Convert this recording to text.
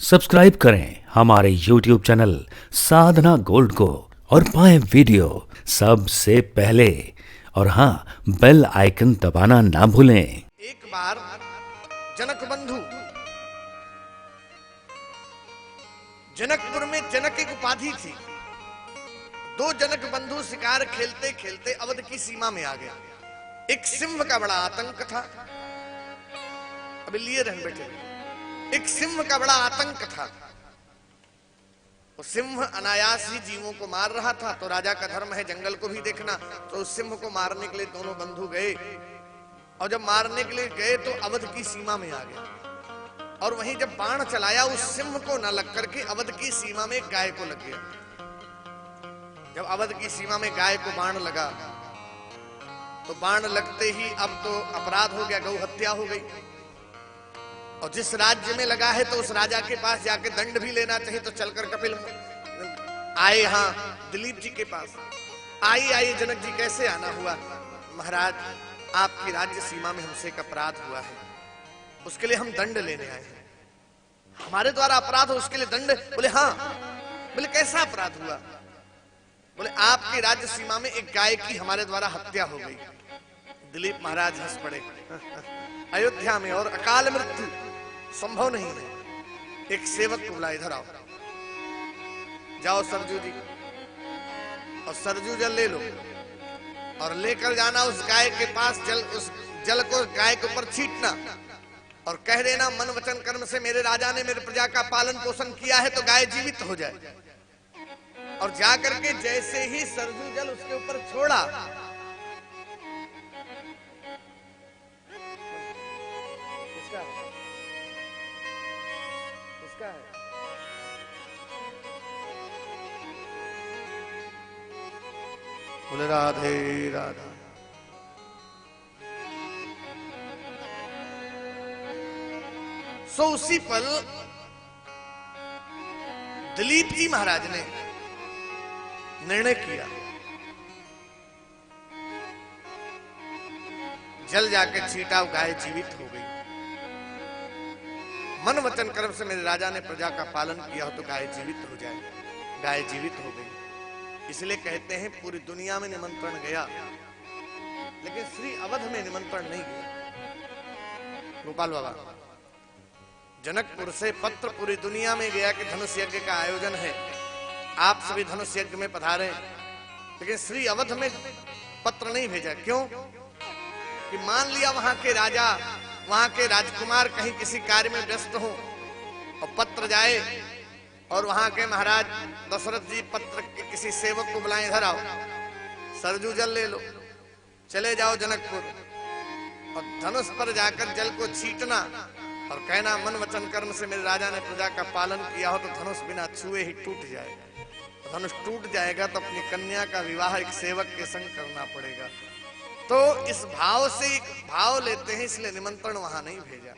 Subscribe करें हमारे YouTube channel साधना gold को और पाएं वीडियो सबसे पहले। और हाँ, बेल आइकन दबाना ना भूलें। एक बार जनक बंधु, जनकपुर में जनक एक उपाधि थी। दो जनक बंधु शिकार खेलते खेलते अवध की सीमा में आ गया। एक सिंह का बड़ा आतंक था। अभी लिए रहन बेटे, एक सिंह का बड़ा आतंक था। वो सिंह अनायास ही जीवों को मार रहा था, तो राजा का धर्म है जंगल को भी देखना। तो उस सिंह को मारने के लिए दोनों बंधु गए, और जब मारने के लिए गए तो अवध की सीमा में आ गया। और वहीं जब बाण चलाया, उस सिंह को न लग करके अवध की सीमा में गाय को लग गया। जब अवध की सीमा में गाय को बाण लगा, तो बाण लगते ही अब तो अपराध हो गया, गौ हत्या हो गई। और जिस राज्य में लगा है तो उस राजा के पास जाके दंड भी लेना चाहिए। तो चलकर कपिल आए यहाँ दिलीप जी के पास। आई जनक जी, कैसे आना हुआ? महाराज, आपकी राज्य सीमा में हमसे एक अपराध हुआ है, उसके लिए हम दंड लेने आए हैं। हमारे द्वारा अपराध हो, उसके लिए दंड? बोले हाँ। बोले कैसा अपराध हुआ? बोले आपकी राज्य सीमा में एक गाय की हमारे द्वारा हत्या हो गई। दिलीप महाराज हंस पड़े। अयोध्या में और अकाल मृत्यु संभव नहीं है। एक सेवक को बुला, इधर आओ, जाओ सरजू जी, और सरजू जल ले लो और लेकर जाना उस गाय के पास। जल, उस जल को गाय के ऊपर छीटना और कह देना, मन वचन कर्म से मेरे राजा ने मेरे प्रजा का पालन पोषण किया है, तो गाय जीवित हो जाए। और जाकर के जैसे ही सरजू जल उसके ऊपर छोड़ा, किसका है? बोले राधे राधा। सो उसी पल दिलीप जी महाराज ने निर्णय किया, जल जाके छीटा, गाय जीवित हो गई। मन वचन कर्म से मेरे राजा ने प्रजा का पालन किया हो, तो गाय जीवित हो जाए। गाय जीवित हो गई। इसलिए कहते हैं पूरी दुनिया में निमंत्रण गया, लेकिन श्री अवध में निमंत्रण नहीं गया। गोपाल बाबा, जनकपुर से पत्र पूरी दुनिया में गया कि धनुष यज्ञ का आयोजन है, आप सभी धनुष यज्ञ में पधारें। लेकिन श्री अवध में पत्र नहीं भेजा। क्यों? कि मान लिया वहां के राजा, वहां के राजकुमार कहीं किसी कार्य में व्यस्त हो और पत्र जाए, और वहां के महाराज दशरथ जी पत्र के किसी सेवक को बुलाएं, इधर आओ, सरजू जल ले लो, चले जाओ जनकपुर, और धनुष पर जाकर जल को छीटना और कहना, मन वचन कर्म से मेरे राजा ने प्रजा का पालन किया हो, तो धनुष बिना छुए ही टूट जाए। धनुष टूट जाएगा तो अपनी कन्या का विवाह एक सेवक के संग करना पड़ेगा। तो इस भाव से भाव लेते हैं, इसलिए निमंत्रण वहां नहीं भेजा।